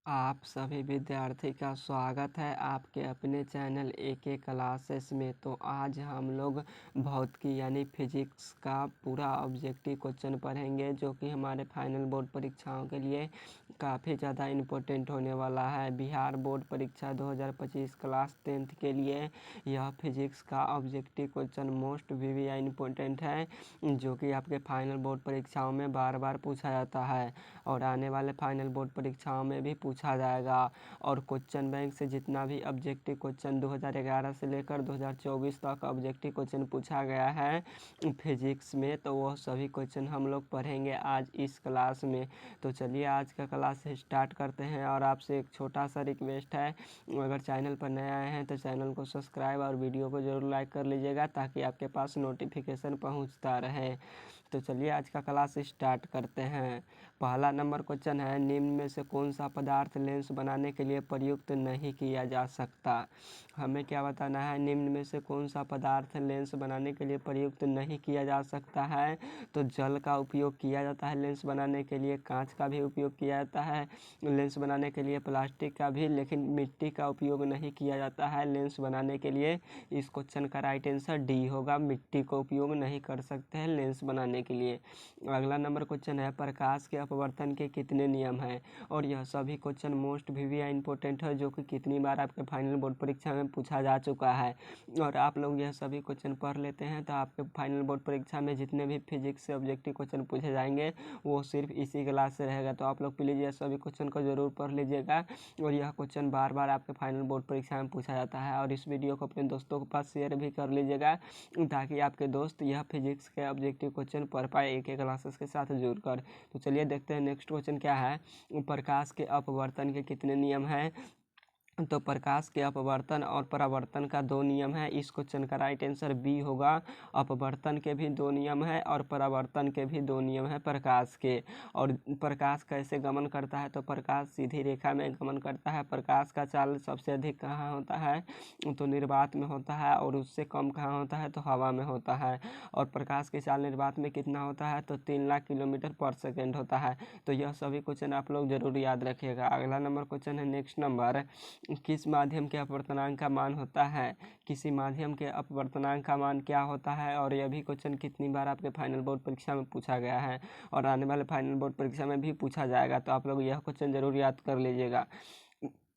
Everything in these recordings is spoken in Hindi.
आप सभी विद्यार्थी का स्वागत है आपके अपने चैनल एके क्लासेस में। तो आज हम लोग भौतिकी यानी फिजिक्स का पूरा ऑब्जेक्टिव क्वेश्चन पढ़ेंगे, जो कि हमारे फाइनल बोर्ड परीक्षाओं के लिए काफ़ी ज़्यादा इम्पोर्टेंट होने वाला है। बिहार बोर्ड परीक्षा 2025 क्लास 10th के लिए यह फिजिक्स का ऑब्जेक्टिव क्वेश्चन मोस्ट भी इम्पोर्टेंट है, जो कि आपके फाइनल बोर्ड परीक्षाओं में बार बार पूछा जाता है और आने वाले फाइनल बोर्ड परीक्षाओं में भी पूछा जाएगा। और क्वेश्चन बैंक से जितना भी ऑब्जेक्टिव क्वेश्चन 2011 से लेकर 2024 तक ऑब्जेक्टिव क्वेश्चन पूछा गया है फिजिक्स में, तो वह सभी क्वेश्चन हम लोग पढ़ेंगे आज इस क्लास में। तो चलिए आज का क्लास स्टार्ट करते हैं। और आपसे एक छोटा सा रिक्वेस्ट है, अगर चैनल पर नए आए हैं तो चैनल को सब्सक्राइब और वीडियो को ज़रूर लाइक कर लीजिएगा, ताकि आपके पास नोटिफिकेशन पहुंचता रहे। तो चलिए आज का क्लास स्टार्ट करते हैं। पहला नंबर क्वेश्चन है, निम्न में से कौन सा पदार्थ लेंस बनाने के लिए प्रयुक्त नहीं किया जा सकता। हमें क्या बताना है, निम्न में से कौन सा पदार्थ लेंस बनाने के लिए प्रयुक्त नहीं किया जा सकता है। तो जल का उपयोग किया जाता है लेंस बनाने के लिए, कांच का भी उपयोग किया जाता है लेंस बनाने के लिए, प्लास्टिक का भी, लेकिन मिट्टी का उपयोग नहीं किया जाता है लेंस बनाने के लिए। इस क्वेश्चन का राइट आंसर डी होगा, मिट्टी का उपयोग नहीं कर सकते हैं लेंस बनाने के लिए। अगला नंबर क्वेश्चन है, प्रकाश के अपवर्तन के कितने नियम हैं। और यह सभी क्वेश्चन मोस्ट भी इंपॉर्टेंट है, जो कि कितनी बार आपके फाइनल बोर्ड परीक्षा में पूछा जा चुका है। और आप लोग यह सभी क्वेश्चन पढ़ लेते हैं तो आपके फाइनल बोर्ड परीक्षा में जितने भी फिजिक्स से ऑब्जेक्टिव क्वेश्चन पूछे जाएंगे वो सिर्फ इसी क्लास से रहेगा। तो आप लोग प्लीज़ यह सभी क्वेश्चन को ज़रूर पढ़ लीजिएगा। और यह क्वेश्चन बार बार आपके फाइनल बोर्ड परीक्षा में पूछा जाता है। और इस वीडियो को अपने दोस्तों के पास शेयर भी कर लीजिएगा, ताकि आपके दोस्त यह फिजिक्स के ऑब्जेक्टिव क्वेश्चन पढ़ पाए एक एक क्लासेस के साथ जुड़कर। तो चलिए देखते हैं नेक्स्ट क्वेश्चन क्या है। प्रकाश के अपवर्तन के कितने नियम हैं। तो प्रकाश के अपवर्तन और परावर्तन का 2 नियम है। इस क्वेश्चन का राइट आंसर बी होगा। अपवर्तन के भी 2 नियम है और परावर्तन के भी 2 नियम है प्रकाश के। और प्रकाश कैसे गमन करता है, तो प्रकाश सीधी रेखा में गमन करता है। प्रकाश का चाल सबसे अधिक कहाँ होता है, तो निर्वात में होता है, और उससे कम कहाँ होता है, तो हवा में होता है। और प्रकाश की चाल निर्वात में कितना होता है, तो 3 लाख किलोमीटर पर सेकेंड होता है। तो यह सभी क्वेश्चन आप लोग जरूर याद रखिएगा। अगला नंबर क्वेश्चन है, नेक्स्ट नंबर, किस माध्यम के अपवर्तनांक का मान होता है। किसी माध्यम के अपवर्तनांक का मान क्या होता है। और यह भी क्वेश्चन कितनी बार आपके फाइनल बोर्ड परीक्षा में पूछा गया है और आने वाले फाइनल बोर्ड परीक्षा में भी पूछा जाएगा। तो आप लोग यह क्वेश्चन जरूर याद कर लीजिएगा।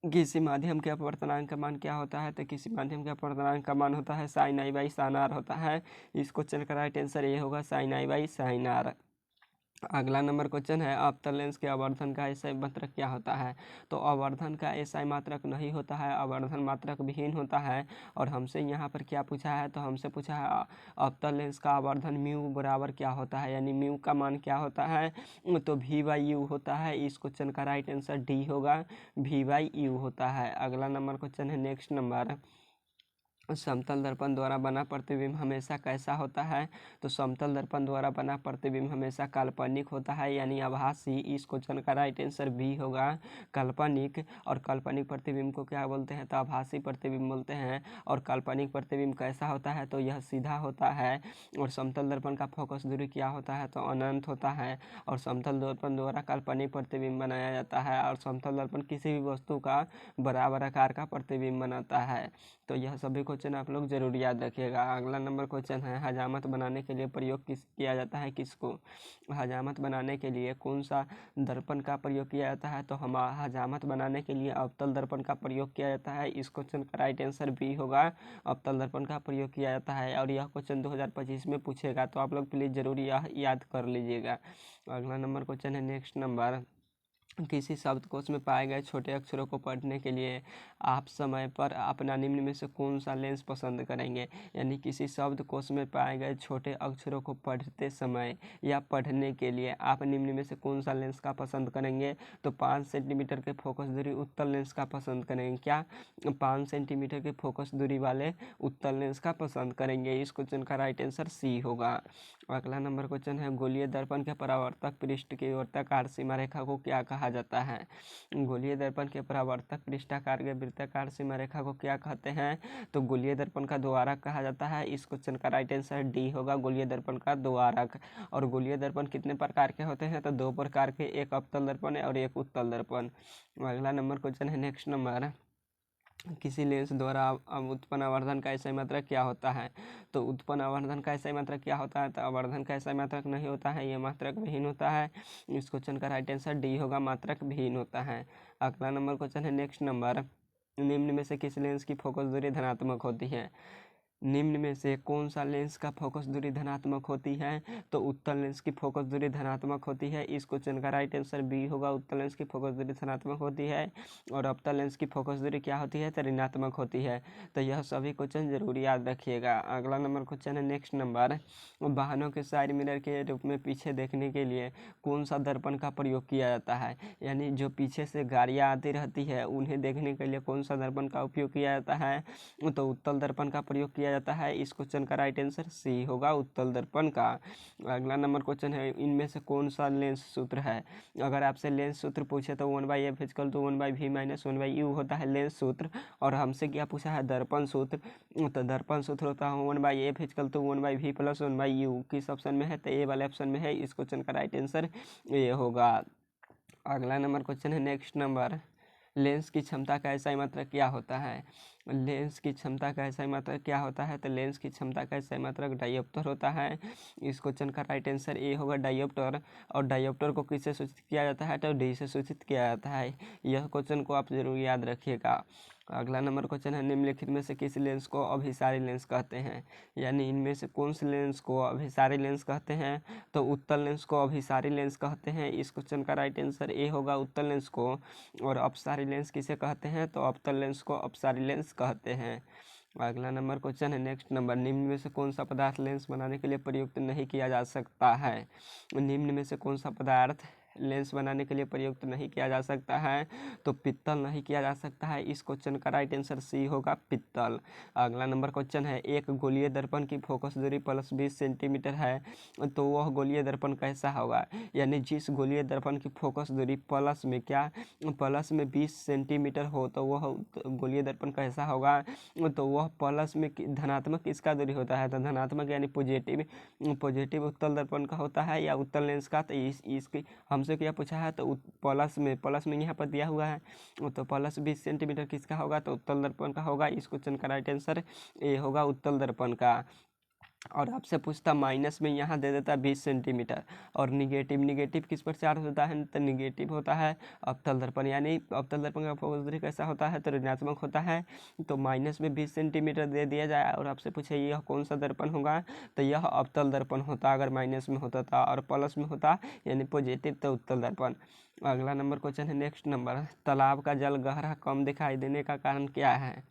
किसी माध्यम के अपवर्तनांक का मान क्या होता है, तो किसी माध्यम के अपवर्तनांक का मान होता है sine i by sine r होता है। इस क्वेश्चन का राइट आंसर ये होगा, sine i by sine r. अगला नंबर क्वेश्चन है, अवतल लेंस के आवर्धन का एसआई मात्रक क्या होता है। तो आवर्धन का एसआई मात्रक नहीं होता है, आवर्धन मात्रक विहीन होता है। और हमसे यहाँ पर क्या पूछा है, तो हमसे पूछा है अवतल लेंस का आवर्धन म्यू बराबर क्या होता है, यानी म्यू का मान क्या होता है, तो वी बाई यू होता है। इस क्वेश्चन का राइट आंसर डी होगा, वी बाई यू होता है। अगला नंबर क्वेश्चन है, नेक्स्ट नंबर, समतल दर्पण द्वारा बना प्रतिबिंब हमेशा कैसा होता है। तो समतल दर्पण द्वारा बना प्रतिबिंब हमेशा काल्पनिक होता है, यानी आभासी। इस क्वेश्चन का राइट आंसर बी होगा, काल्पनिक। और काल्पनिक प्रतिबिंब को क्या बोलते हैं, तो आभासी प्रतिबिंब बोलते हैं। और काल्पनिक प्रतिबिंब कैसा होता है, तो यह सीधा होता है। और समतल दर्पण का फोकस दूरी क्या होता है, तो अनंत होता है। और समतल दर्पण द्वारा काल्पनिक प्रतिबिंब बनाया जाता है। और समतल दर्पण किसी भी वस्तु का बराबर आकार का प्रतिबिंब बनाता है। तो यह सभी क्वेश्चन आप लोग जरूर याद रखिएगा। अगला नंबर क्वेश्चन है, हजामत बनाने के लिए प्रयोग किया जाता है किसको। हजामत बनाने के लिए कौन सा दर्पण का प्रयोग किया जाता है, तो हम हजामत बनाने के लिए अवतल दर्पण का प्रयोग किया जाता है। इस क्वेश्चन का राइट आंसर बी होगा, अवतल दर्पण का प्रयोग किया जाता है। और यह क्वेश्चन 2025 में पूछेगा, तो आप लोग प्लीज़ जरूर यह याद कर लीजिएगा। अगला नंबर क्वेश्चन है, नेक्स्ट नंबर, किसी शब्दकोश में पाए गए छोटे अक्षरों को पढ़ने के लिए आप समय पर अपना निम्न में से कौन सा लेंस पसंद करेंगे। यानी किसी शब्दकोश में पाए गए छोटे अक्षरों को पढ़ते समय या पढ़ने के लिए आप निम्न में से कौन सा लेंस का पसंद करेंगे। तो 5 सेंटीमीटर के फोकस दूरी उत्तल लेंस का पसंद करेंगे। क्या 5 सेंटीमीटर के फोकस दूरी वाले उत्तल लेंस का पसंद करेंगे। इस क्वेश्चन का राइट आंसर सी होगा। अगला नंबर क्वेश्चन है, गोलीय दर्पण के परावर्तक पृष्ठ की ओर तक सीमा रेखा को क्या कहा कहा जाता है। गोलीय दर्पण के परावर्तक पृष्ठाकार के वृत्ताकार सीमा रेखा को क्या कहते हैं? तो गोलीय दर्पण का द्वारक कहा जाता है। इस क्वेश्चन का राइट आंसर डी होगा, गोलीय दर्पण का द्वारक। और गोलीय दर्पण कितने प्रकार के होते हैं? तो दो प्रकार के, एक अवतल दर्पण है और एक उत्तल दर्पण। अगला नंबर क्वेश्चन है, नेक्स्ट नंबर, किसी लेंस द्वारा उत्पन्न आवर्धन का SI मात्रक क्या होता है? तो उत्पन्न आवर्धन का SI मात्रक क्या होता है? तो आवर्धन का SI मात्रक नहीं होता है, यह मात्रक विहीन होता है। इस क्वेश्चन का राइट आंसर डी होगा, मात्रक विहीन होता है। अगला नंबर क्वेश्चन है, नेक्स्ट नंबर, निम्न में से किस लेंस की फोकस दूरी धनात्मक होती है? निम्न में से कौन सा लेंस का फोकस दूरी धनात्मक होती है? तो उत्तल लेंस की फोकस दूरी धनात्मक होती है। इस क्वेश्चन का राइट आंसर बी होगा, उत्तल लेंस की फोकस दूरी धनात्मक होती है। और अवतल लेंस की फोकस दूरी क्या होती है? तो ऋणात्मक होती है। तो यह सभी क्वेश्चन जरूर याद रखिएगा। अगला नंबर क्वेश्चन है, नेक्स्ट नंबर, वाहनों के साइड मिरर के रूप में पीछे देखने के लिए कौन सा दर्पण का प्रयोग किया जाता है? यानी जो पीछे से गाड़ियाँ आती रहती है उन्हें देखने के लिए कौन सा दर्पण का उपयोग किया जाता है? तो उत्तल दर्पण का प्रयोग किया जाता है। इस क्वेश्चन का राइट आंसर सी होगा, उत्तल दर्पण का। अगला नंबर क्वेश्चन है, इनमें से कौन सा लेंस सूत्र है? अगर आपसे लेंस सूत्र पूछे तो 1/f equal to 1/v minus 1/u होता है लेंस सूत्र। और हमसे क्या पूछा है? दर्पण सूत्र। तो दर्पण सूत्र होता है 1/f equal to 1/v plus 1/u। किस ऑप्शन में है? तो ए वाले ऑप्शन में है। इस क्वेश्चन का राइट आंसर ए होगा। अगला नंबर क्वेश्चन है, नेक्स्ट नंबर, लेंस की क्षमता का SI मात्रक क्या होता है? लेंस की क्षमता का SI मात्रक क्या होता है? तो लेंस की क्षमता का SI मात्रक डायोप्टर होता है। इस क्वेश्चन का राइट आंसर ए होगा, डायोप्टर। और डायोप्टर को किससे सूचित किया जाता है? तो डी से सूचित किया जाता है। यह क्वेश्चन को आप जरूर याद रखिएगा। अगला नंबर क्वेश्चन है, निम्नलिखित में से किस लेंस को अभिसारी लेंस कहते हैं? यानी इनमें से कौन से लेंस को अभिसारी लेंस कहते हैं? तो उत्तल लेंस को अभिसारी लेंस कहते हैं। इस क्वेश्चन का राइट आंसर ए होगा, उत्तल लेंस को। और अपसारी लेंस किसे कहते हैं? तो अवतल लेंस को अपसारी लेंस कहते हैं। अगला नंबर क्वेश्चन है, नेक्स्ट नंबर, निम्न में से कौन सा पदार्थ लेंस बनाने के लिए प्रयुक्त नहीं किया जा सकता है? निम्न में से कौन सा पदार्थ लेंस बनाने के लिए प्रयुक्त नहीं किया जा सकता है? तो पित्तल नहीं किया जा सकता है। इस क्वेश्चन का राइट आंसर सी होगा, पित्तल। अगला नंबर क्वेश्चन है, एक गोलीय दर्पण की फोकस दूरी प्लस 20 सेंटीमीटर है तो वह गोलीय दर्पण कैसा होगा? यानी जिस गोलीय दर्पण की फोकस दूरी प्लस में प्लस में 20 सेंटीमीटर हो तो वह गोलीय दर्पण कैसा होगा? तो वह प्लस में धनात्मक किसका दूरी होता है? तो धनात्मक यानी पॉजिटिव उत्तल दर्पण का होता है या उत्तल लेंस का। तो इसकी हमसे क्या पूछा है? तो प्लस में यहाँ पर दिया हुआ है, तो प्लस 20 सेंटीमीटर किसका होगा? तो उत्तल दर्पण का होगा। इस क्वेश्चन का राइट आंसर ए होगा, उत्तल दर्पण का। और आपसे पूछता माइनस में यहाँ दे देता 20 सेंटीमीटर। और निगेटिव किस पर चार्ज होता है? तो निगेटिव होता है अवतल दर्पण। यानी अवतल दर्पण का फोकस दूरी कैसा होता है? तो ऋणात्मक होता है। तो माइनस में 20 सेंटीमीटर दे दिया जाए और आपसे पूछे यह कौन सा दर्पण होगा? तो यह अवतल दर्पण होता अगर माइनस में होता था। और प्लस में होता यानी पॉजिटिव तो उत्तल दर्पण। अगला नंबर क्वेश्चन है, नेक्स्ट नंबर, तालाब का जल गहरा कम दिखाई देने का कारण क्या है?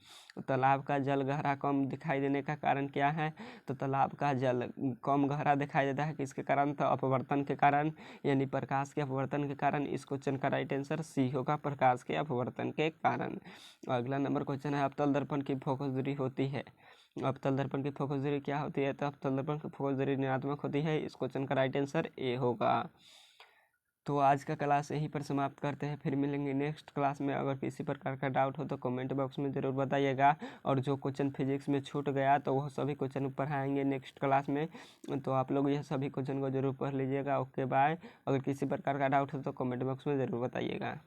तालाब का जल गहरा कम दिखाई देने का कारण क्या है? तो तालाब का जल कम गहरा दिखाई देता है किसके कारण? तो अपवर्तन के कारण, यानी प्रकाश के अपवर्तन के कारण। इस क्वेश्चन का राइट आंसर सी होगा, प्रकाश के अपवर्तन के कारण। अगला नंबर क्वेश्चन है, अवतल दर्पण की फोकस दूरी होती है। अवतल दर्पण की फोकस दूरी क्या होती है? तो अवतल दर्पण की फोकस दूरी ऋणात्मक होती है। इस क्वेश्चन का राइट आंसर ए होगा। तो आज का क्लास यहीं पर समाप्त करते हैं, फिर मिलेंगे नेक्स्ट क्लास में। अगर किसी प्रकार का डाउट हो तो कमेंट बॉक्स में ज़रूर बताइएगा। और जो क्वेश्चन फिजिक्स में छूट गया तो वह सभी क्वेश्चन पढ़ाएंगे नेक्स्ट क्लास में, तो आप लोग यह सभी क्वेश्चन को जरूर पढ़ लीजिएगा। Okay bye. अगर किसी प्रकार का डाउट हो तो कमेंट बॉक्स में ज़रूर बताइएगा।